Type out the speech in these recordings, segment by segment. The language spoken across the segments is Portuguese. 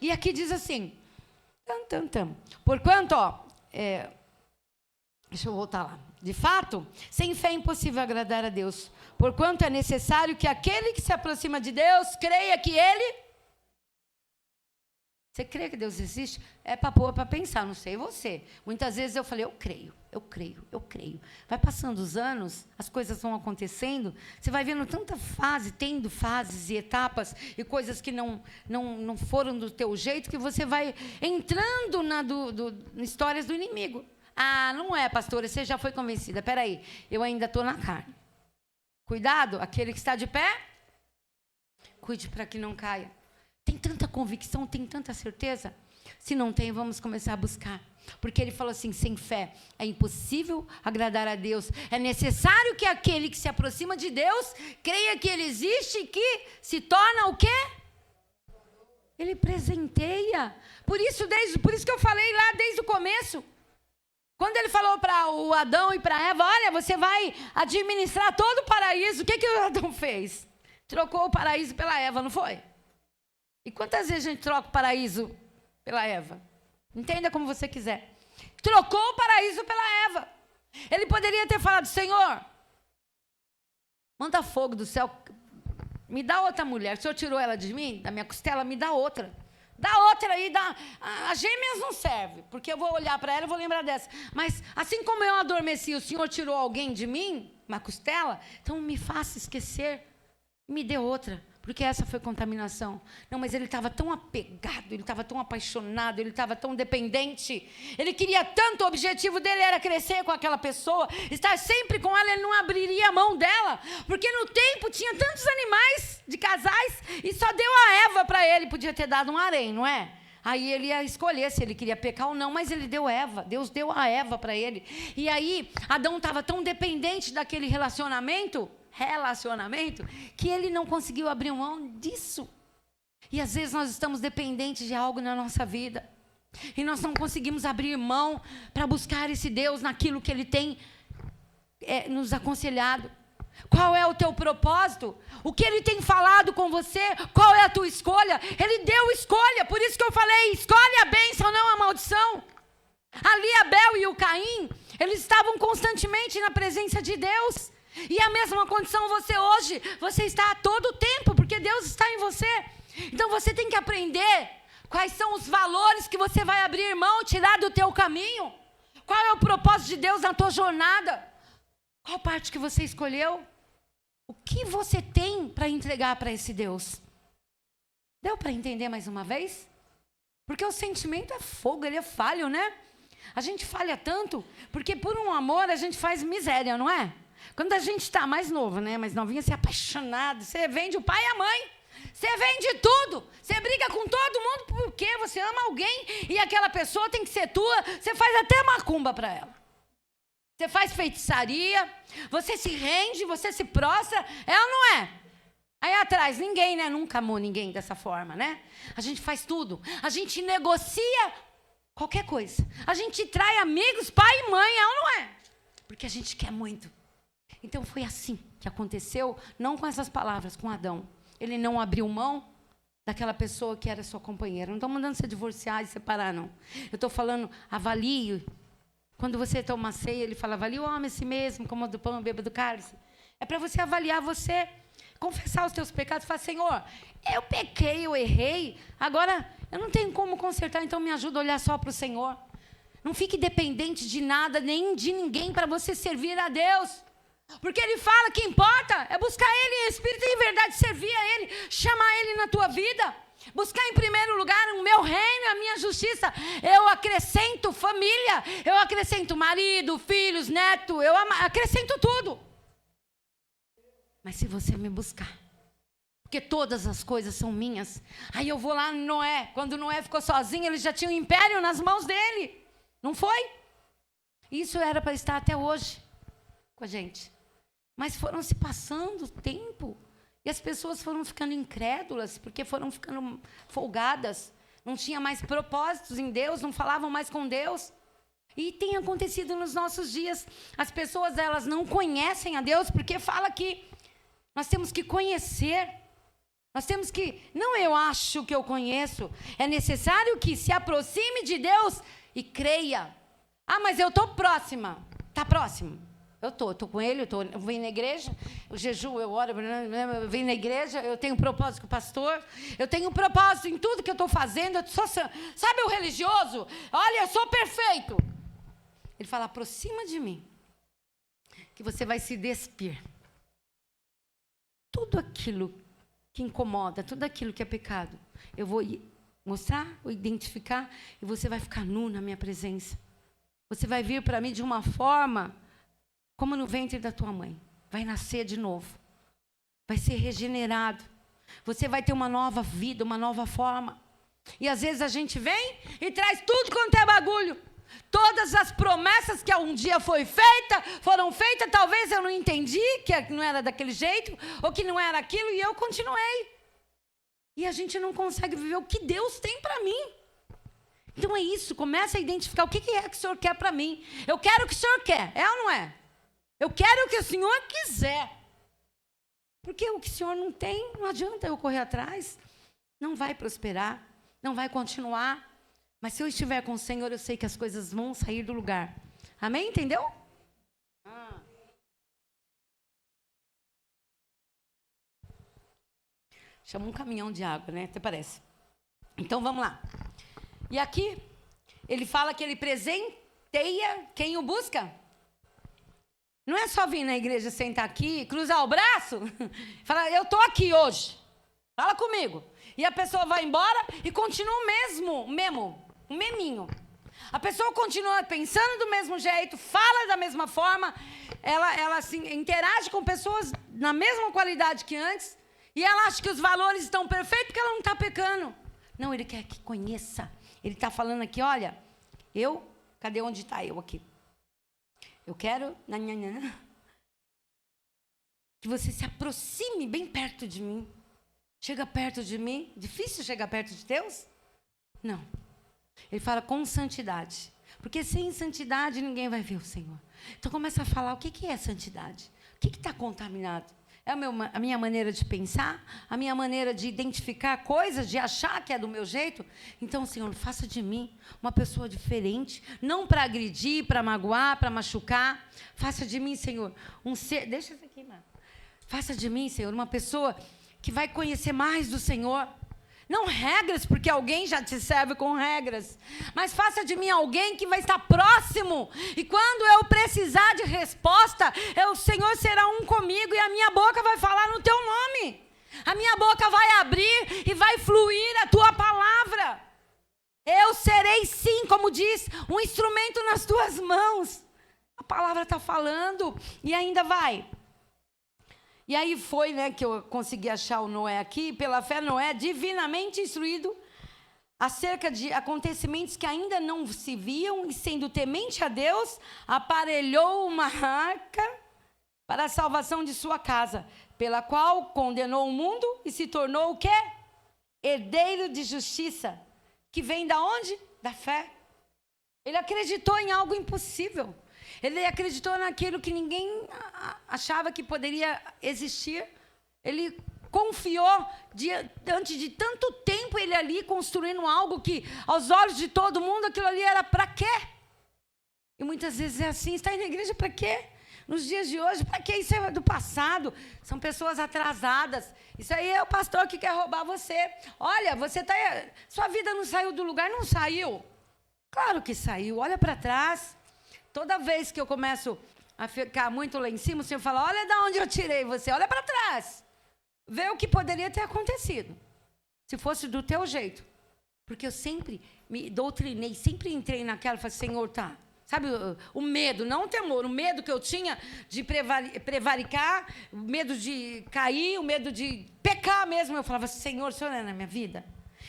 E aqui diz assim, porquanto, deixa eu voltar lá. De fato, sem fé é impossível agradar a Deus, porquanto é necessário que aquele que se aproxima de Deus creia que Ele... Você crê que Deus existe? É para pensar, não sei você. Muitas vezes eu falei, eu creio. Vai passando os anos, as coisas vão acontecendo, você vai vendo tanta fase, tendo fases e etapas, e coisas que não foram do teu jeito, que você vai entrando na histórias do inimigo. Ah, não é, pastora, você já foi convencida. Peraí, eu ainda estou na carne. Cuidado, aquele que está de pé, cuide para que não caia. Tem tanta convicção, tem tanta certeza. Se não tem, vamos começar a buscar. Porque ele falou assim, sem fé é impossível agradar a Deus. É necessário que aquele que se aproxima de Deus creia que Ele existe e que se torna o quê? Ele presenteia. Por isso que eu falei lá desde o começo. Quando ele falou para o Adão e para a Eva, olha, você vai administrar todo o paraíso. O que o Adão fez? Trocou o paraíso pela Eva, não foi? E quantas vezes a gente troca o paraíso pela Eva? Entenda como você quiser. Trocou o paraíso pela Eva. Ele poderia ter falado, Senhor, manda fogo do céu, me dá outra mulher. O Senhor tirou ela de mim, da minha costela, me dá outra. Dá outra aí, as gêmeas não servem, porque eu vou olhar para ela e vou lembrar dessa. Mas assim como eu adormeci, o Senhor tirou alguém de mim, uma costela, então me faça esquecer, me dê outra. Porque essa foi contaminação. Não, mas ele estava tão apegado, ele estava tão apaixonado, ele estava tão dependente. Ele queria tanto, o objetivo dele era crescer com aquela pessoa, estar sempre com ela, ele não abriria a mão dela. Porque no tempo tinha tantos animais de casais e só deu a Eva para ele. Podia ter dado um harém, não é? Aí ele ia escolher se ele queria pecar ou não, mas ele deu Eva. Deus deu a Eva para ele. E aí Adão estava tão dependente daquele relacionamento, que ele não conseguiu abrir mão disso. E às vezes nós estamos dependentes de algo na nossa vida, e nós não conseguimos abrir mão para buscar esse Deus naquilo que Ele tem nos aconselhado. Qual é o teu propósito? O que Ele tem falado com você? Qual é a tua escolha? Ele deu escolha, por isso que eu falei, escolhe a bênção, não a maldição. Ali Abel e o Caim, eles estavam constantemente na presença de Deus. E a mesma condição você hoje, você está a todo tempo, porque Deus está em você. Então você tem que aprender quais são os valores que você vai abrir mão, tirar do teu caminho. Qual é o propósito de Deus na tua jornada? Qual parte que você escolheu? O que você tem para entregar para esse Deus? Deu para entender mais uma vez? Porque o sentimento é fogo, ele é falho, né? A gente falha tanto, porque por um amor a gente faz miséria, não é? Quando a gente está mais novo, né? Mais novinha, você é apaixonado, você vende o pai e a mãe, você vende tudo, você briga com todo mundo porque você ama alguém e aquela pessoa tem que ser tua, você faz até macumba para ela. Você faz feitiçaria, você se rende, você se prostra, é ou não é? Aí atrás, ninguém, né? Nunca amou ninguém dessa forma, né? A gente faz tudo, a gente negocia qualquer coisa, a gente trai amigos, pai e mãe, é ou não é? Porque a gente quer muito. Então foi assim que aconteceu, não com essas palavras, com Adão. Ele não abriu mão daquela pessoa que era sua companheira. Não estou mandando você divorciar e separar, não. Eu estou falando, avalie. Quando você toma ceia, ele fala, avalie o homem a si mesmo, como do pão, beba do cálice. É para você avaliar você, confessar os teus pecados, falar, Senhor, eu pequei, eu errei, agora eu não tenho como consertar, então me ajuda a olhar só para o Senhor. Não fique dependente de nada, nem de ninguém para você servir a Deus. Porque Ele fala que importa é buscar Ele em espírito e em verdade, servir a Ele, chamar Ele na tua vida. Buscar em primeiro lugar o meu reino, a minha justiça. Eu acrescento família, eu acrescento marido, filhos, neto, eu acrescento tudo. Mas se você me buscar, porque todas as coisas são minhas. Aí eu vou lá no Noé. Quando Noé ficou sozinho, ele já tinha um império nas mãos dele. Não foi? Isso era para estar até hoje com a gente. Mas foram se passando o tempo. E as pessoas foram ficando incrédulas, porque foram ficando folgadas. Não tinha mais propósitos em Deus, não falavam mais com Deus. E tem acontecido nos nossos dias. As pessoas, elas não conhecem a Deus, porque fala que nós temos que conhecer. Nós temos que, não eu acho que eu conheço, é necessário que se aproxime de Deus e creia. Ah, mas eu estou próxima. Está próximo? Eu estou com ele, eu venho na igreja, eu jejuo, eu oro, eu venho na igreja, eu tenho um propósito com o pastor, eu tenho um propósito em tudo que eu estou fazendo, eu sou, sabe o religioso? Olha, eu sou perfeito. Ele fala, aproxima de mim, que você vai se despir. Tudo aquilo que incomoda, tudo aquilo que é pecado, eu vou mostrar, vou identificar, e você vai ficar nu na minha presença. Você vai vir para mim de uma forma como no ventre da tua mãe. Vai nascer de novo. Vai ser regenerado. Você vai ter uma nova vida, uma nova forma. E às vezes a gente vem e traz tudo quanto é bagulho. Todas as promessas que um dia foram feitas, talvez eu não entendi, que não era daquele jeito, ou que não era aquilo, e eu continuei. E a gente não consegue viver o que Deus tem para mim. Então é isso, começa a identificar o que é que o Senhor quer para mim. Eu quero o que o Senhor quer, é ou não é? Eu quero o que o Senhor quiser. Porque o que o Senhor não tem, não adianta eu correr atrás. Não vai prosperar, não vai continuar. Mas se eu estiver com o Senhor, eu sei que as coisas vão sair do lugar. Amém? Entendeu? Chama um caminhão de água, né? Até parece. Então, vamos lá. E aqui, ele fala que ele presenteia quem o busca. Não é só vir na igreja, sentar aqui, cruzar o braço, falar, eu estou aqui hoje, fala comigo. E a pessoa vai embora e continua o meminho. A pessoa continua pensando do mesmo jeito, fala da mesma forma, ela assim, interage com pessoas na mesma qualidade que antes, e ela acha que os valores estão perfeitos porque ela não está pecando. Não, ele quer que conheça. Ele está falando aqui, olha, cadê onde está eu aqui? Eu quero que você se aproxime bem perto de mim. Chega perto de mim. Difícil chegar perto de Deus? Não. Ele fala com santidade. Porque sem santidade ninguém vai ver o Senhor. Então começa a falar o que é santidade. O que está contaminado? É a minha maneira de pensar? A minha maneira de identificar coisas? De achar que é do meu jeito? Então, Senhor, faça de mim uma pessoa diferente. Não para agredir, para magoar, para machucar. Faça de mim, Senhor, um ser... Deixa isso aqui, mano. Faça de mim, Senhor, uma pessoa que vai conhecer mais do Senhor. Não regras, porque alguém já te serve com regras. Mas faça de mim alguém que vai estar próximo. E quando eu precisar de resposta, o Senhor será um comigo e a minha boca vai falar no teu nome. A minha boca vai abrir e vai fluir a tua palavra. Eu serei sim, como diz, um instrumento nas tuas mãos. A palavra está falando e ainda vai. E aí foi, que eu consegui achar o Noé aqui. Pela fé, Noé, divinamente instruído acerca de acontecimentos que ainda não se viam, e sendo temente a Deus, aparelhou uma arca para a salvação de sua casa, pela qual condenou o mundo e se tornou o quê? Herdeiro de justiça, que vem da onde? Da fé. Ele acreditou em algo impossível. Ele acreditou naquilo que ninguém achava que poderia existir. Ele confiou, diante de tanto tempo, ele ali construindo algo que, aos olhos de todo mundo, aquilo ali era para quê? E muitas vezes é assim, está na igreja para quê? Nos dias de hoje, para quê? Isso é do passado. São pessoas atrasadas. Isso aí é o pastor que quer roubar você. Olha, sua vida não saiu do lugar, não saiu. Claro que saiu, olha para trás. Toda vez que eu começo a ficar muito lá em cima, o Senhor fala, olha de onde eu tirei você, olha para trás. Vê o que poderia ter acontecido, se fosse do teu jeito. Porque eu sempre me doutrinei, sempre entrei naquela e falei, Senhor, tá. Sabe, o medo, não o temor, o medo que eu tinha de prevaricar, o medo de cair, o medo de pecar mesmo. Eu falava, Senhor, o Senhor é na minha vida.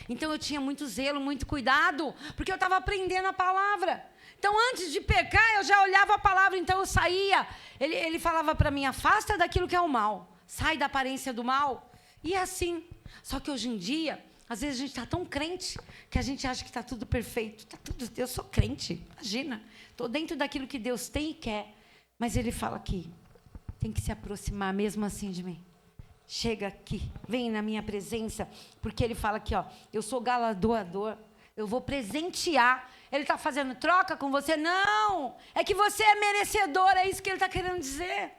Então eu tinha muito zelo, muito cuidado, porque eu estava aprendendo a palavra. Então, antes de pecar, eu já olhava a palavra, então eu saía. Ele falava para mim, afasta daquilo que é o mal. Sai da aparência do mal. E é assim. Só que hoje em dia, às vezes a gente está tão crente, que a gente acha que está tudo perfeito. Eu sou crente, imagina. Estou dentro daquilo que Deus tem e quer. Mas ele fala aqui, tem que se aproximar mesmo assim de mim. chega aqui, vem na minha presença, porque ele fala aqui, ó, eu sou galardoador, eu vou presentear. Ele está fazendo troca com você? Não, é que você é merecedor, é isso que ele está querendo dizer.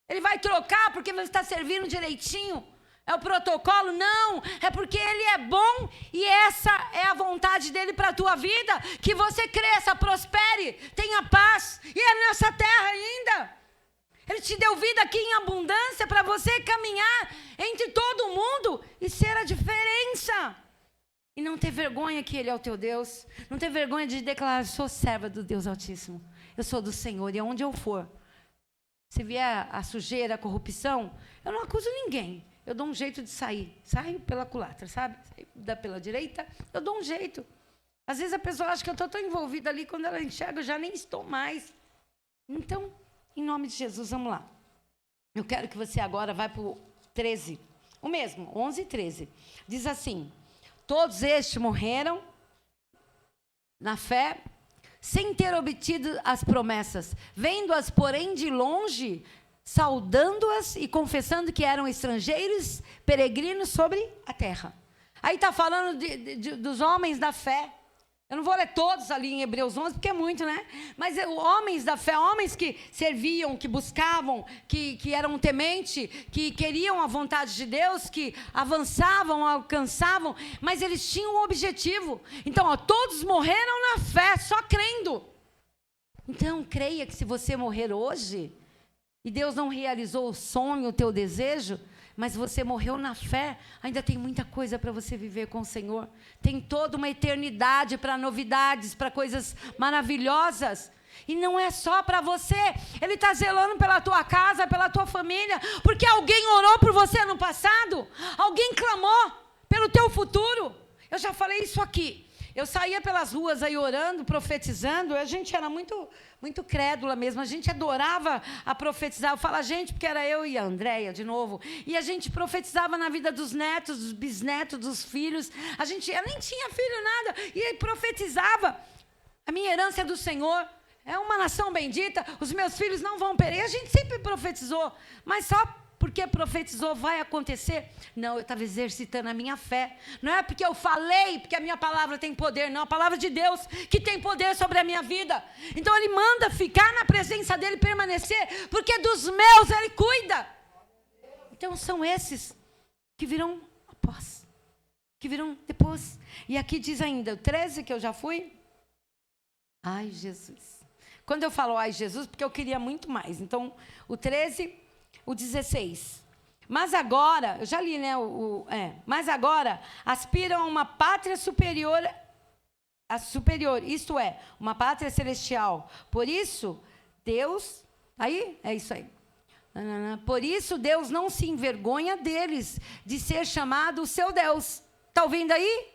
Ele vai trocar porque você está servindo direitinho? É o protocolo? Não, é porque ele é bom e essa é a vontade dele para a tua vida, que você cresça, prospere, tenha paz, e é nessa terra ainda. Ele te deu vida aqui em abundância para você caminhar entre todo mundo e ser a diferença. E não ter vergonha que ele é o teu Deus, não ter vergonha de declarar, eu sou serva do Deus Altíssimo, eu sou do Senhor, e aonde eu for, se vier a sujeira, a corrupção, eu não acuso ninguém. Eu dou um jeito de sair. Saio pela culatra, sabe? Saio pela direita, eu dou um jeito. Às vezes a pessoa acha que eu estou tão envolvida ali, quando ela enxerga, eu já nem estou mais. Então, em nome de Jesus, vamos lá. Eu quero que você agora vá para o 13. O mesmo, 11 e 13. Diz assim, todos estes morreram na fé, sem ter obtido as promessas, vendo-as, porém, de longe, saudando-as e confessando que eram estrangeiros, peregrinos sobre a terra. Aí está falando dos homens da fé. Eu não vou ler todos ali em Hebreus 11, porque é muito, né? Mas homens da fé, homens que serviam, que buscavam, que eram tementes, que queriam a vontade de Deus, que avançavam, alcançavam, mas eles tinham um objetivo. Então, ó, todos morreram na fé, só crendo. Então, creia que se você morrer hoje, e Deus não realizou o sonho, o teu desejo, mas você morreu na fé, ainda tem muita coisa para você viver com o Senhor. Tem toda uma eternidade para novidades, para coisas maravilhosas. E não é só para você. Ele está zelando pela tua casa, pela tua família, porque alguém orou por você no passado. Alguém clamou pelo teu futuro. Eu já falei isso aqui. Eu saía pelas ruas aí orando, profetizando, a gente era muito crédula mesmo, a gente adorava a profetizar. Eu falo a gente porque era eu e a Andréia de novo, e a gente profetizava na vida dos netos, dos bisnetos, dos filhos. Eu nem tinha filho, nada, e aí profetizava. A minha herança é do Senhor, é uma nação bendita, os meus filhos não vão perecer. A gente sempre profetizou, mas só porque profetizou vai acontecer? Não, eu estava exercitando a minha fé. Não é porque eu falei, porque a minha palavra tem poder, não. A palavra de Deus que tem poder sobre a minha vida. Então ele manda ficar na presença dele, permanecer, porque dos meus ele cuida. Então são esses que virão após, que virão depois. E aqui diz ainda, o 13 que eu já fui. Ai, Jesus. Quando eu falo ai, Jesus, porque eu queria muito mais. Então, o 13... O 16. Mas agora, eu já li, né? Mas agora aspiram a uma pátria superior, isto é, uma pátria celestial. Por isso, Deus, aí, é isso aí. Por isso, Deus não se envergonha deles, de ser chamado o seu Deus. Está ouvindo aí?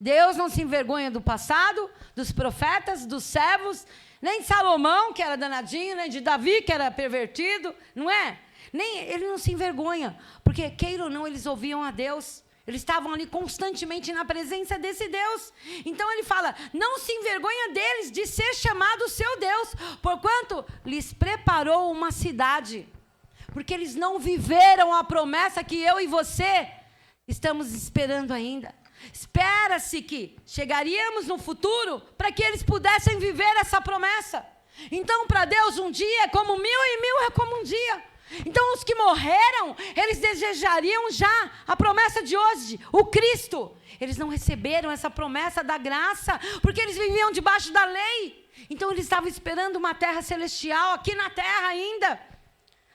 Deus não se envergonha do passado, dos profetas, dos servos, nem de Salomão, que era danadinho, nem de Davi, que era pervertido, não é? Ele não se envergonha, porque, queira ou não, eles ouviam a Deus. Eles estavam ali constantemente na presença desse Deus. Então ele fala, não se envergonha deles de ser chamado o seu Deus, porquanto lhes preparou uma cidade. Porque eles não viveram a promessa que eu e você estamos esperando ainda. Espera-se que chegaríamos no futuro para que eles pudessem viver essa promessa. Então, para Deus, um dia é como 1000 e 1000 é como um dia. Então, os que morreram, eles desejariam já a promessa de hoje, o Cristo. Eles não receberam essa promessa da graça, porque eles viviam debaixo da lei. Então, eles estavam esperando uma terra celestial, aqui na terra ainda.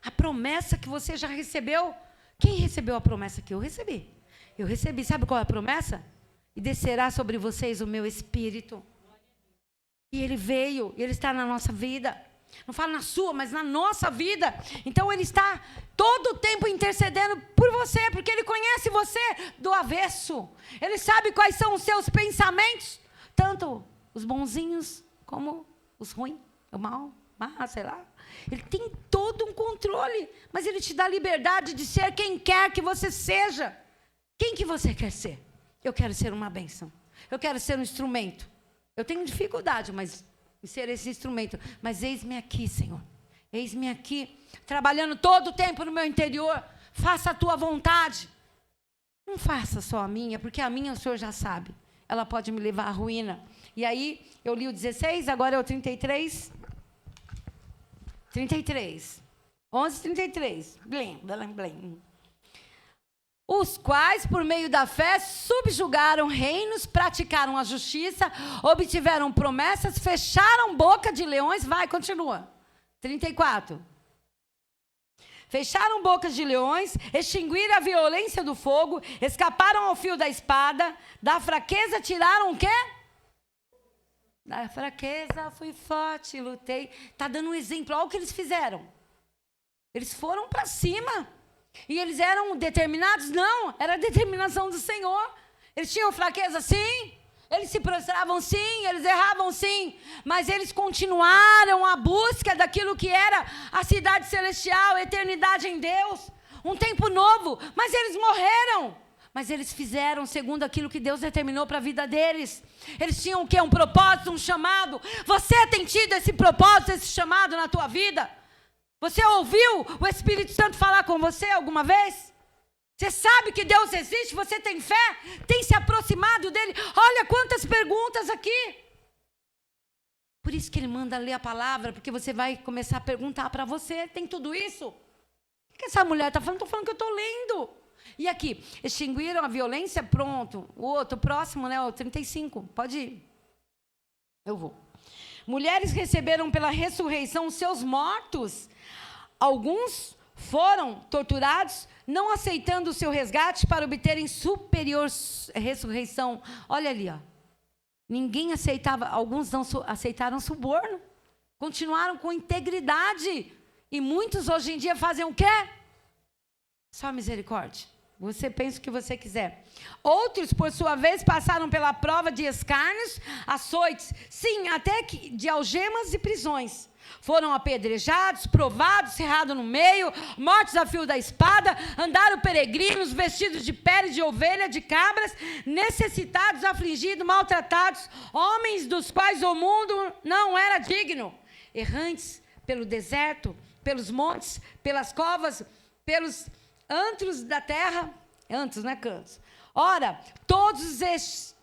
A promessa que você já recebeu. Quem recebeu a promessa que eu recebi? Eu recebi, sabe qual é a promessa? E descerá sobre vocês o meu Espírito. E ele veio, ele está na nossa vida. Não falo na sua, mas na nossa vida. Então ele está todo o tempo intercedendo por você, porque ele conhece você do avesso. Ele sabe quais são os seus pensamentos, tanto os bonzinhos como os ruins, o mal, sei lá. Ele tem todo um controle, mas ele te dá liberdade de ser quem quer que você seja. Quem que você quer ser? Eu quero ser uma bênção. Eu quero ser um instrumento. Eu tenho dificuldade, mas em ser esse instrumento. Mas eis-me aqui, Senhor. Eis-me aqui, trabalhando todo o tempo no meu interior, faça a tua vontade. Não faça só a minha, porque a minha o Senhor já sabe. Ela pode me levar à ruína. E aí, eu li o 16, agora é o 33. 33. 11:33. Blim, blim, blim. Os quais, por meio da fé, subjugaram reinos, praticaram a justiça, obtiveram promessas, fecharam boca de leões. Vai, continua. 34. Fecharam bocas de leões, extinguiram a violência do fogo, escaparam ao fio da espada, da fraqueza tiraram o quê? Da fraqueza fui forte, lutei. Está dando um exemplo, olha o que eles fizeram. Eles foram para cima. E eles eram determinados? Não, era a determinação do Senhor. Eles tinham fraqueza? Sim. Eles se prostravam? Sim. Eles erravam? Sim. Mas eles continuaram a busca daquilo que era a cidade celestial, a eternidade em Deus. Um tempo novo. Mas eles morreram. Mas eles fizeram segundo aquilo que Deus determinou para a vida deles. Eles tinham o quê? Um propósito, um chamado. Você tem tido esse propósito, esse chamado na tua vida? Você ouviu o Espírito Santo falar com você alguma vez? Você sabe que Deus existe? Você tem fé? Tem se aproximado dele? Olha quantas perguntas aqui. Por isso que ele manda ler a palavra, porque você vai começar a perguntar para você. Tem tudo isso? O que essa mulher está falando? Estou falando que eu estou lendo. E aqui, extinguiram a violência? Pronto. O outro, próximo, né? O 35. Pode ir. Eu vou. Mulheres receberam pela ressurreição os seus mortos. Alguns foram torturados, não aceitando o seu resgate para obterem superior ressurreição. Olha ali, ó. Ninguém aceitava, alguns não aceitaram suborno. Continuaram com integridade. E muitos hoje em dia fazem o quê? Só misericórdia. Você pensa o que você quiser. Outros, por sua vez, passaram pela prova de escárnios, açoites, sim, até que de algemas e prisões. Foram apedrejados, provados, cerrados no meio, mortos a fio da espada, andaram peregrinos, vestidos de pele de ovelha, de cabras, necessitados, afligidos, maltratados, homens dos quais o mundo não era digno, errantes pelo deserto, pelos montes, pelas covas, pelos antros da terra, antros, não é cantos. Ora, todos estes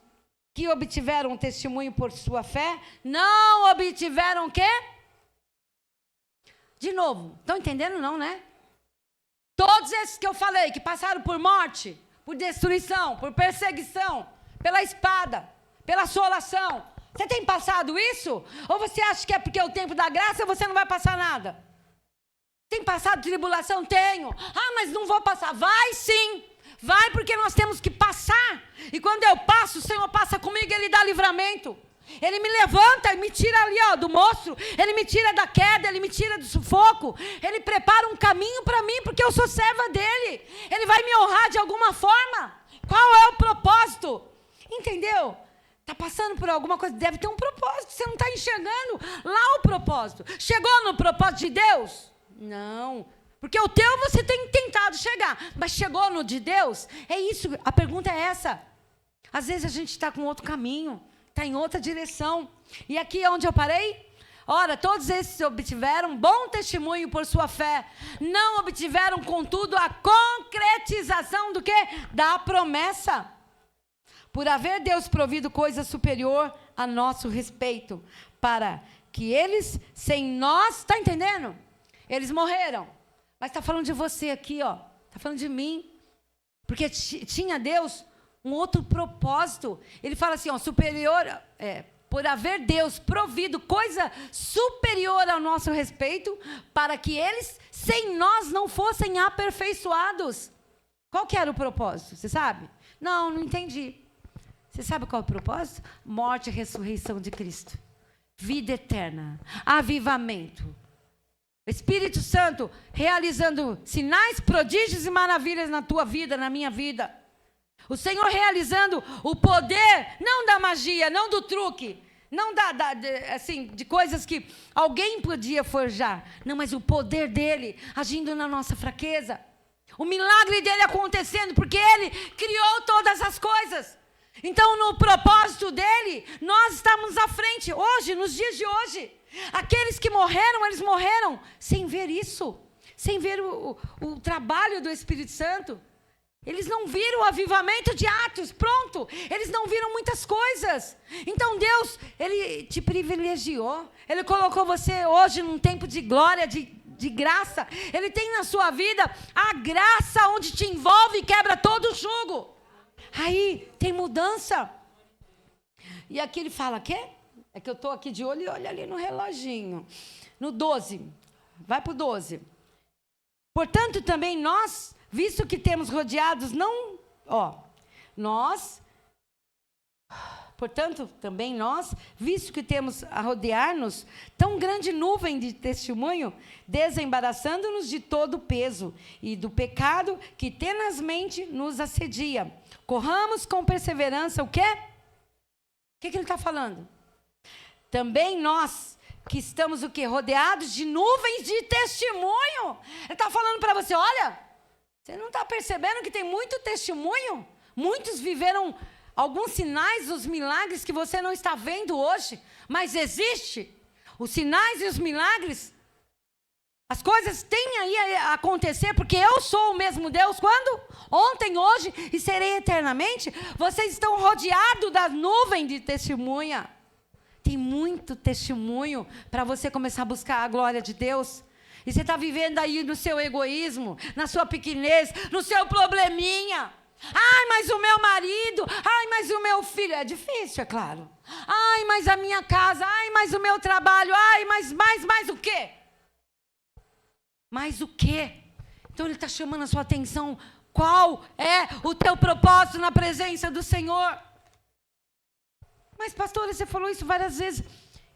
que obtiveram um testemunho por sua fé, não obtiveram o quê? De novo, estão entendendo não, né? Todos esses que eu falei, que passaram por morte, por destruição, por perseguição, pela espada, pela assolação, você tem passado isso? Ou você acha que é porque é o tempo da graça você não vai passar nada? Tem passado tribulação? Tenho. Ah, mas não vou passar. Vai sim. Vai porque nós temos que passar. E quando eu passo, o Senhor passa comigo e Ele dá livramento. Ele me levanta e me tira ali, ó, do monstro. Ele me tira da queda, Ele me tira do sufoco. Ele prepara um caminho para mim porque eu sou serva dEle. Ele vai me honrar de alguma forma. Qual é o propósito? Entendeu? Está passando por alguma coisa, deve ter um propósito. Você não está enxergando lá o propósito. Chegou no propósito de Deus? Não, porque o teu você tem tentado chegar, mas chegou no de Deus? É isso, a pergunta é essa. Às vezes a gente está com outro caminho, está em outra direção. E aqui é onde eu parei? Ora, todos esses obtiveram bom testemunho por sua fé, não obtiveram, contudo, a concretização do quê? Da promessa. Por haver Deus provido coisa superior a nosso respeito, para que eles, sem nós, está entendendo? Eles morreram, mas está falando de você aqui, ó. Está falando de mim. Porque tinha Deus um outro propósito. Ele fala assim, ó, superior, por haver Deus provido coisa superior ao nosso respeito, para que eles, sem nós, não fossem aperfeiçoados. Qual que era o propósito? Você sabe? Não entendi. Você sabe qual é o propósito? Morte e ressurreição de Cristo. Vida eterna. Avivamento. Espírito Santo realizando sinais, prodígios e maravilhas na tua vida, na minha vida. O Senhor realizando o poder, não da magia, não do truque, não de coisas que alguém podia forjar. Não, mas o poder dele agindo na nossa fraqueza. O milagre dele acontecendo, porque ele criou todas as coisas. Então, no propósito dele, nós estamos à frente, hoje, nos dias de hoje. Aqueles que morreram, eles morreram sem ver isso, sem ver o trabalho do Espírito Santo. Eles não viram o avivamento de Atos, pronto. Eles não viram muitas coisas. Então Deus, Ele te privilegiou. Ele colocou você hoje num tempo de glória, de graça. Ele tem na sua vida a graça onde te envolve e quebra todo o jugo. Aí tem mudança. E aqui ele fala, quê? É que eu estou aqui de olho e olho ali no reloginho. No 12. Vai para o 12. Portanto, também nós, visto que temos rodeados, portanto, também nós, visto que temos a rodear-nos tão grande nuvem de testemunho, desembaraçando-nos de todo o peso e do pecado que tenazmente nos assedia. Corramos com perseverança o quê? O que ele está falando? Também nós, que estamos o quê? Rodeados de nuvens de testemunho. Ele está falando para você, olha, você não está percebendo que tem muito testemunho? Muitos viveram alguns sinais dos milagres que você não está vendo hoje, mas existe. Os sinais e os milagres, as coisas têm aí a acontecer, porque eu sou o mesmo Deus, quando? Ontem, hoje e serei eternamente. Vocês estão rodeados da nuvem de testemunha. Tem muito testemunho para você começar a buscar a glória de Deus. E você está vivendo aí no seu egoísmo, na sua pequenez, no seu probleminha. Ai, mas o meu marido, ai, mas o meu filho. É difícil, é claro. Ai, mas a minha casa, ai, mas o meu trabalho, ai, mas mais o quê? Mais o quê? Então ele está chamando a sua atenção. Qual é o teu propósito na presença do Senhor? Mas, pastora, você falou isso várias vezes.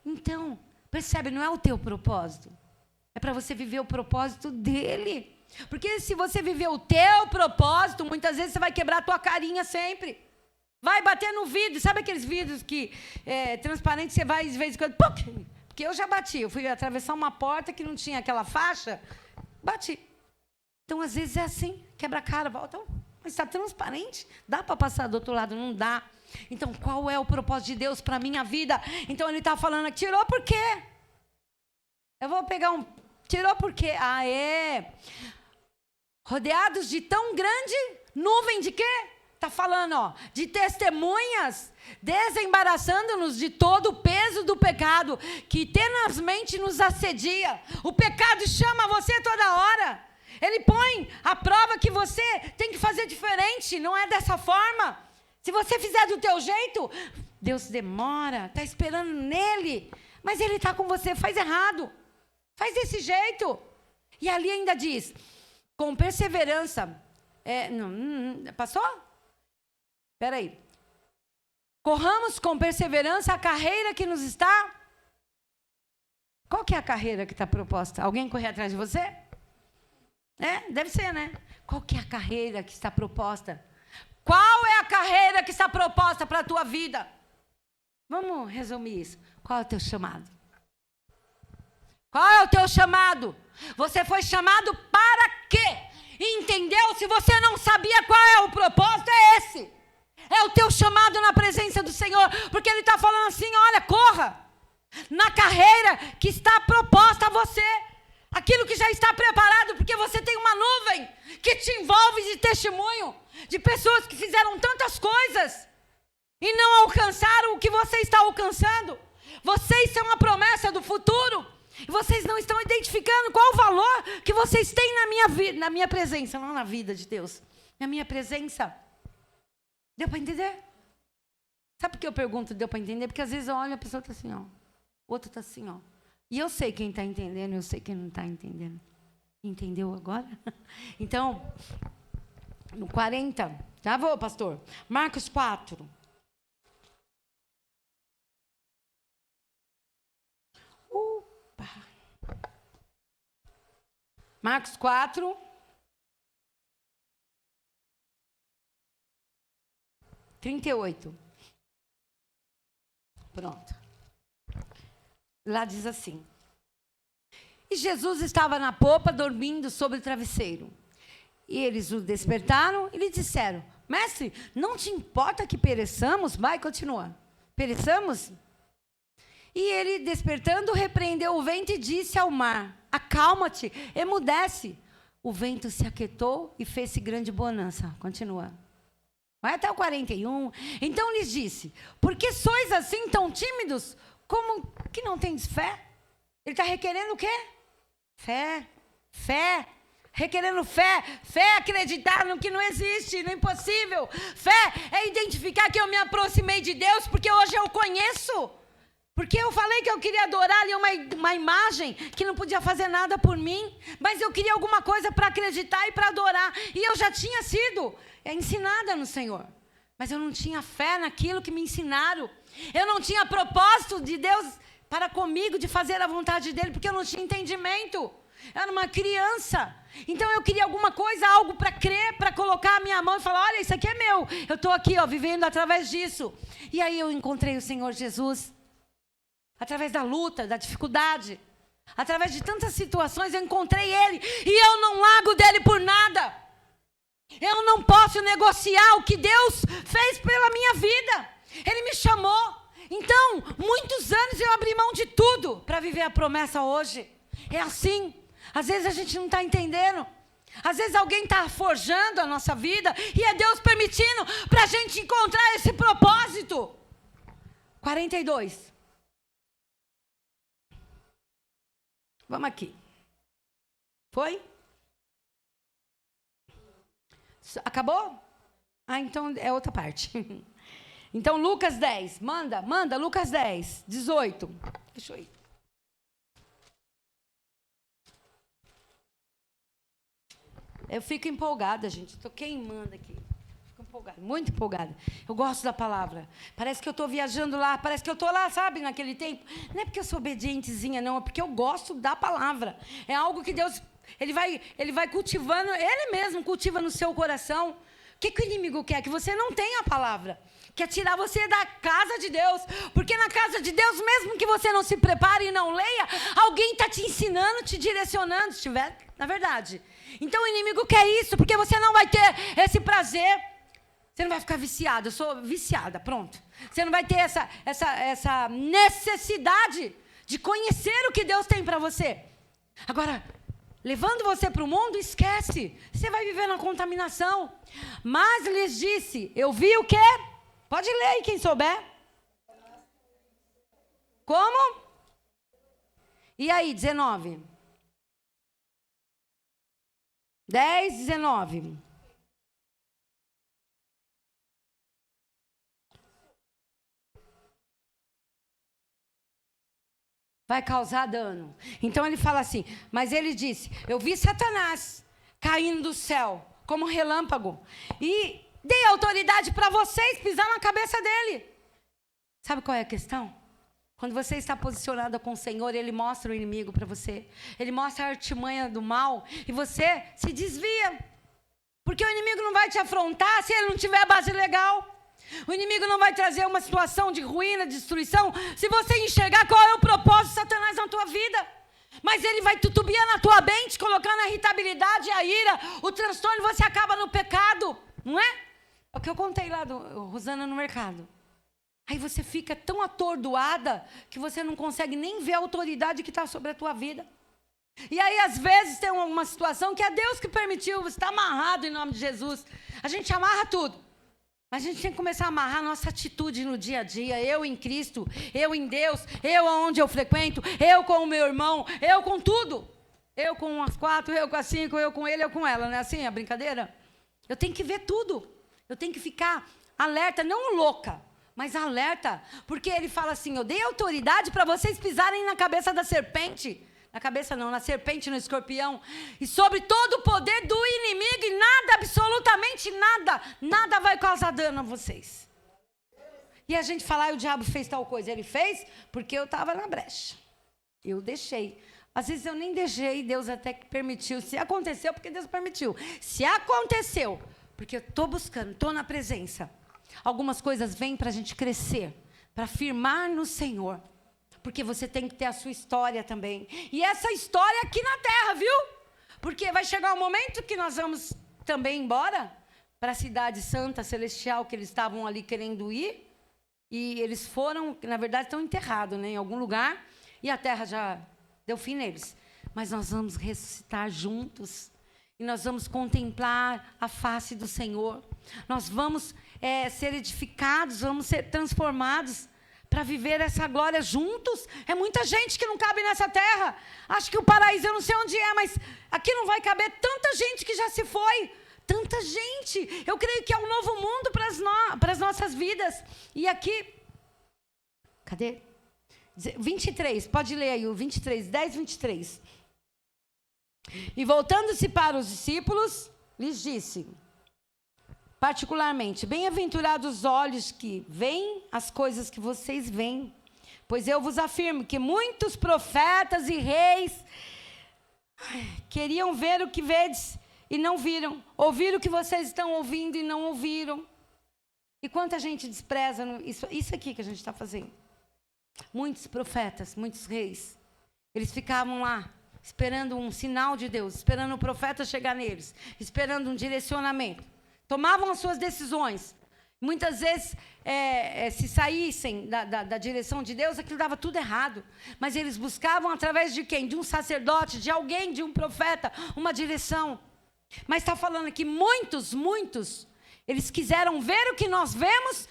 Então, percebe, não é o teu propósito. É para você viver o propósito dele. Porque se você viver o teu propósito, muitas vezes você vai quebrar a tua carinha sempre. Vai bater no vidro. Sabe aqueles vidros que transparentes, você vai de vez em quando... Porque eu já bati. Eu fui atravessar uma porta que não tinha aquela faixa. Bati. Então, às vezes é assim. Quebra a cara, volta. Mas está transparente. Dá para passar do outro lado? Não dá. Então, qual é o propósito de Deus para a minha vida? Então, ele está falando aqui, tirou por quê? Eu vou pegar um... Tirou por quê? Rodeados de tão grande nuvem de quê? Está falando, de testemunhas, desembaraçando-nos de todo o peso do pecado, que tenazmente nos assedia. O pecado chama você toda hora. Ele põe a prova que você tem que fazer diferente, não é dessa forma. Se você fizer do teu jeito, Deus demora, está esperando nele. Mas ele está com você, faz errado. Faz desse jeito. E ali ainda diz, com perseverança. Passou? Espera aí. Corramos com perseverança a carreira que nos está... Qual que é a carreira que está proposta? Alguém correr atrás de você? Deve ser, né? Qual que é a carreira que está proposta? Qual é a carreira que está proposta para a tua vida? Vamos resumir isso. Qual é o teu chamado? Qual é o teu chamado? Você foi chamado para quê? Entendeu? Se você não sabia qual é o propósito, é esse. É o teu chamado na presença do Senhor. Porque Ele está falando assim, olha, corra. Na carreira que está proposta a você. Aquilo que já está preparado, porque você tem uma nuvem que te envolve de testemunho. De pessoas que fizeram tantas coisas e não alcançaram o que você está alcançando. Vocês são a promessa do futuro. E vocês não estão identificando qual o valor que vocês têm na minha presença, não na vida de Deus. Na minha presença. Deu para entender? Sabe por que eu pergunto, deu para entender? Porque às vezes eu olho e a pessoa está assim, ó. O outro está assim, ó. E eu sei quem está entendendo, eu sei quem não está entendendo. Entendeu agora? Então, no 40, já vou, pastor. Marcos 4. Marcos 4. (38). Pronto. Lá diz assim. E Jesus estava na popa, dormindo sobre o travesseiro. E eles o despertaram e lhe disseram, mestre, não te importa que pereçamos? Vai, continua. Pereçamos? E ele, despertando, repreendeu o vento e disse ao mar: acalma-te, emudece. O vento se aquietou e fez-se grande bonança. Continua. Vai até o 41. Então lhes disse: por que sois assim tão tímidos? Como que não tendes fé? Ele está requerendo o quê? Fé. Fé. Requerendo fé. Fé é acreditar no que não existe, no impossível. Fé é identificar que eu me aproximei de Deus porque hoje eu conheço. Porque eu falei que eu queria adorar ali uma imagem que não podia fazer nada por mim, mas eu queria alguma coisa para acreditar e para adorar. E eu já tinha sido ensinada no Senhor, mas eu não tinha fé naquilo que me ensinaram. Eu não tinha propósito de Deus para comigo, de fazer a vontade dEle, porque eu não tinha entendimento. Eu era uma criança. Então eu queria alguma coisa, algo para crer, para colocar a minha mão e falar: olha, isso aqui é meu. Eu estou aqui, vivendo através disso. E aí eu encontrei o Senhor Jesus. Através da luta, da dificuldade, através de tantas situações, eu encontrei Ele. E eu não largo dEle por nada. Eu não posso negociar o que Deus fez pela minha vida. Ele me chamou. Então, muitos anos eu abri mão de tudo para viver a promessa hoje. É assim. Às vezes a gente não está entendendo. Às vezes alguém está forjando a nossa vida e é Deus permitindo para a gente encontrar esse propósito. 42. Vamos aqui. Foi? Acabou? Então é outra parte. Então, Lucas 10. Manda, Lucas 10, 18. Deixa eu ir. Eu fico empolgada, gente. Estou queimando aqui. Fico empolgada, muito empolgada. Eu gosto da palavra. Parece que eu estou viajando lá. Parece que eu estou lá, sabe, naquele tempo. Não é porque eu sou obedientezinha, não. É porque eu gosto da palavra. É algo que Deus, Ele vai cultivando. Ele mesmo cultiva no seu coração. O que o inimigo quer? Que você não tenha a palavra. Quer tirar você da casa de Deus. Porque na casa de Deus, mesmo que você não se prepare e não leia, alguém está te ensinando, te direcionando, se estiver, na verdade. Então o inimigo quer isso, porque você não vai ter esse prazer. Você não vai ficar viciado. Eu sou viciada, pronto. Você não vai ter essa necessidade de conhecer o que Deus tem para você. Agora, levando você para o mundo, esquece. Você vai viver na contaminação. Mas lhes disse, eu vi o quê? Pode ler aí quem souber. Como? E aí, 19. 10, 19. Vai causar dano. Então ele fala assim, mas ele disse, eu vi Satanás caindo do céu como relâmpago e dei autoridade para vocês pisar na cabeça dele. Sabe qual é a questão? Quando você está posicionada com o Senhor, Ele mostra o inimigo para você. Ele mostra a artimanha do mal e você se desvia. Porque o inimigo não vai te afrontar se ele não tiver base legal. O inimigo não vai trazer uma situação de ruína, de destruição, se você enxergar qual é o propósito de Satanás na tua vida. Mas ele vai tutubiar na tua mente, colocando a irritabilidade, a ira, o transtorno, e você acaba no pecado. Não é? É o que eu contei lá do Rosana no mercado. Aí você fica tão atordoada que você não consegue nem ver a autoridade que está sobre a tua vida. E aí, às vezes, tem uma situação que é Deus que permitiu, você está amarrado em nome de Jesus. A gente amarra tudo. Mas a gente tem que começar a amarrar a nossa atitude no dia a dia. Eu em Cristo, eu em Deus, eu aonde eu frequento, eu com o meu irmão, eu com tudo. Eu com as 4, eu com as 5, eu com ele, eu com ela. Não é assim a brincadeira? Eu tenho que ver tudo. Eu tenho que ficar alerta, não louca, mas alerta. Porque ele fala assim, eu dei autoridade para vocês pisarem na cabeça da serpente. Na cabeça não, na serpente, no escorpião. E sobre todo o poder do inimigo. E nada, absolutamente nada, nada vai causar dano a vocês. E a gente fala, o diabo fez tal coisa. Ele fez porque eu estava na brecha. Eu deixei. Às vezes eu nem deixei, Deus até que permitiu. Se aconteceu, porque Deus permitiu. Se aconteceu, porque eu estou buscando, estou na presença. Algumas coisas vêm para a gente crescer, para firmar no Senhor. Porque você tem que ter a sua história também. E essa história aqui na terra, viu? Porque vai chegar um momento que nós vamos também embora para a cidade santa, celestial, que eles estavam ali querendo ir. E eles foram, na verdade, estão enterrados, né, em algum lugar, e a terra já deu fim neles. Mas nós vamos ressuscitar juntos, e nós vamos contemplar a face do Senhor. Nós vamos ser edificados, vamos ser transformados para viver essa glória juntos. É muita gente que não cabe nessa terra. Acho que o paraíso, eu não sei onde é, mas aqui não vai caber tanta gente que já se foi. Tanta gente. Eu creio que é um novo mundo para as nossas vidas. E aqui, cadê? 23, pode ler aí o 23, 10, 23. E voltando-se para os discípulos, lhes disse, particularmente, bem-aventurados os olhos que veem as coisas que vocês veem, pois eu vos afirmo que muitos profetas e reis queriam ver o que vedes e não viram, ouvir o que vocês estão ouvindo e não ouviram. E quanta gente despreza isso aqui que a gente está fazendo. Muitos profetas, muitos reis, eles ficavam lá, esperando um sinal de Deus, esperando o profeta chegar neles, esperando um direcionamento. Tomavam as suas decisões. Muitas vezes, se saíssem da direção de Deus, aquilo dava tudo errado. Mas eles buscavam através de quem? De um sacerdote, de alguém, de um profeta, uma direção. Mas está falando aqui, muitos, eles quiseram ver o que nós vemos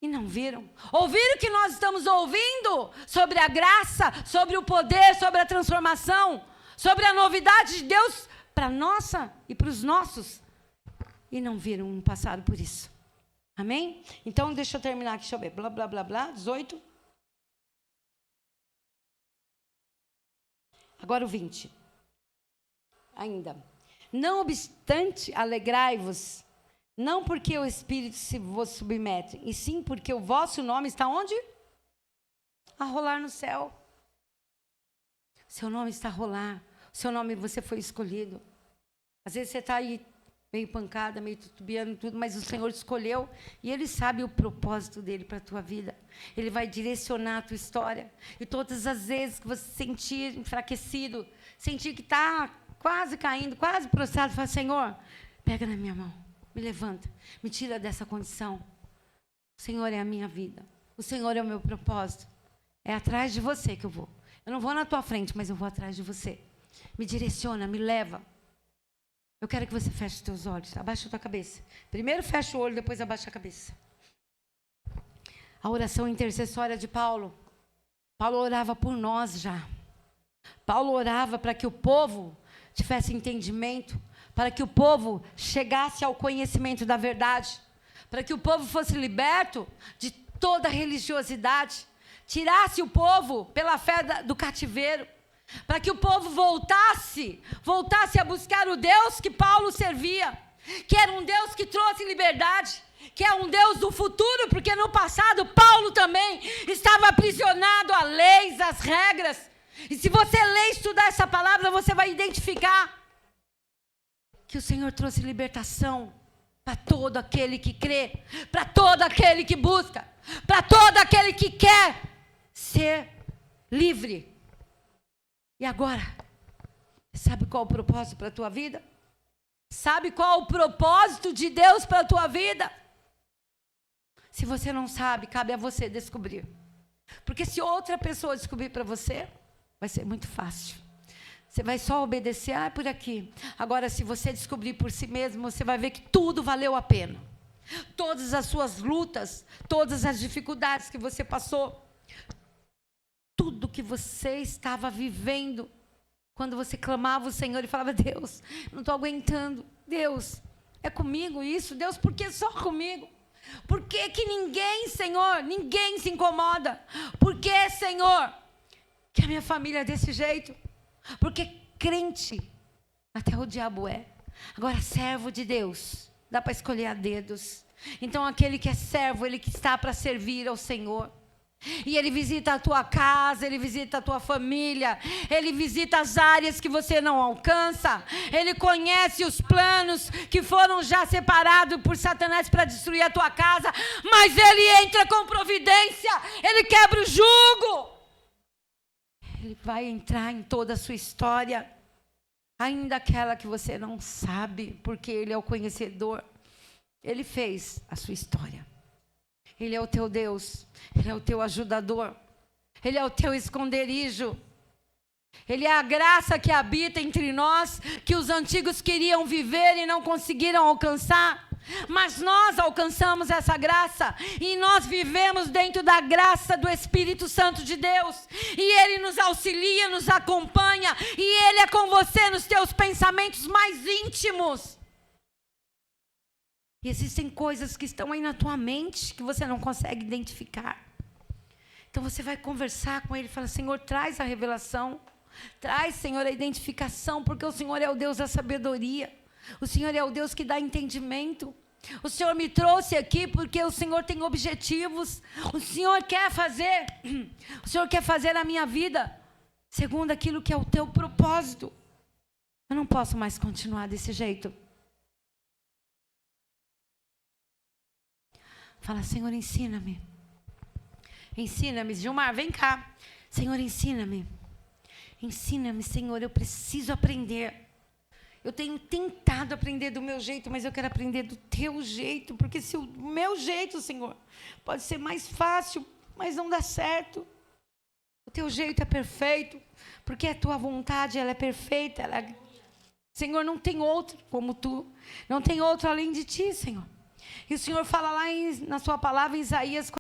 e não viram. Ouvir o que nós estamos ouvindo sobre a graça, sobre o poder, sobre a transformação, sobre a novidade de Deus para a nossa e para os nossos. E não viram, não passaram por isso. Amém? Então, deixa eu terminar aqui, deixa eu ver. Blá, blá, blá, blá, 18. Agora o 20. Ainda. Não obstante, alegrai-vos, não porque o Espírito se vos submete, e sim porque o vosso nome está onde? A rolar no céu. Seu nome está a rolar. Seu nome, você foi escolhido. Às vezes você está aí meio pancada, meio tutubiando tudo, mas o Senhor escolheu e Ele sabe o propósito dEle para a tua vida. Ele vai direcionar a tua história. E todas as vezes que você se sentir enfraquecido, sentir que está quase caindo, quase prostrado, fala, Senhor, pega na minha mão, me levanta, me tira dessa condição. O Senhor é a minha vida. O Senhor é o meu propósito. É atrás de você que eu vou. Eu não vou na tua frente, mas eu vou atrás de você. Me direciona, me leva. Eu quero que você feche os teus olhos, abaixa a tua cabeça. Primeiro fecha o olho, depois abaixa a cabeça. A oração intercessória de Paulo. Paulo orava por nós já. Paulo orava para que o povo tivesse entendimento, para que o povo chegasse ao conhecimento da verdade, para que o povo fosse liberto de toda religiosidade, tirasse o povo pela fé do cativeiro, para que o povo voltasse a buscar o Deus que Paulo servia, que era um Deus que trouxe liberdade, que é um Deus do futuro, porque no passado Paulo também estava aprisionado a leis, às regras. E se você ler e estudar essa palavra, você vai identificar que o Senhor trouxe libertação para todo aquele que crê, para todo aquele que busca, para todo aquele que quer ser livre. E agora, sabe qual é o propósito para a tua vida? Sabe qual é o propósito de Deus para a tua vida? Se você não sabe, cabe a você descobrir. Porque se outra pessoa descobrir para você, vai ser muito fácil. Você vai só obedecer, por aqui. Agora, se você descobrir por si mesmo, você vai ver que tudo valeu a pena. Todas as suas lutas, todas as dificuldades que você passou, tudo que você estava vivendo, quando você clamava o Senhor e falava, Deus, não estou aguentando. Deus, é comigo isso? Deus, por que só comigo? Por que que ninguém, Senhor, ninguém se incomoda? Por que, Senhor, que a minha família é desse jeito? Porque crente, até o diabo é. Agora, servo de Deus, dá para escolher a dedos. Então, aquele que é servo, ele que está para servir ao Senhor. E ele visita a tua casa, ele visita a tua família, ele visita as áreas que você não alcança, ele conhece os planos que foram já separados por Satanás para destruir a tua casa, mas ele entra com providência, ele quebra o jugo, ele vai entrar em toda a sua história, ainda aquela que você não sabe, porque ele é o conhecedor, ele fez a sua história. Ele é o teu Deus. Ele é o teu ajudador. Ele é o teu esconderijo. Ele é a graça que habita entre nós, que os antigos queriam viver e não conseguiram alcançar. Mas nós alcançamos essa graça e nós vivemos dentro da graça do Espírito Santo de Deus. E Ele nos auxilia, nos acompanha. E Ele é com você nos teus pensamentos mais íntimos. E existem coisas que estão aí na tua mente que você não consegue identificar. Então você vai conversar com Ele e fala: Senhor, traz a revelação. Traz, Senhor, a identificação, porque o Senhor é o Deus da sabedoria. O Senhor é o Deus que dá entendimento. O Senhor me trouxe aqui porque o Senhor tem objetivos. O Senhor quer fazer a minha vida segundo aquilo que é o teu propósito. Eu não posso mais continuar desse jeito. Fala: Senhor, ensina-me. Ensina-me. Gilmar, vem cá. Senhor, ensina-me. Ensina-me, Senhor, eu preciso aprender. Eu tenho tentado aprender do meu jeito, mas eu quero aprender do teu jeito, porque se o meu jeito, Senhor, pode ser mais fácil, mas não dá certo. O teu jeito é perfeito, porque a tua vontade, ela é perfeita. Senhor, não tem outro como tu, não tem outro além de ti, Senhor. E o Senhor fala lá na sua palavra, em Isaías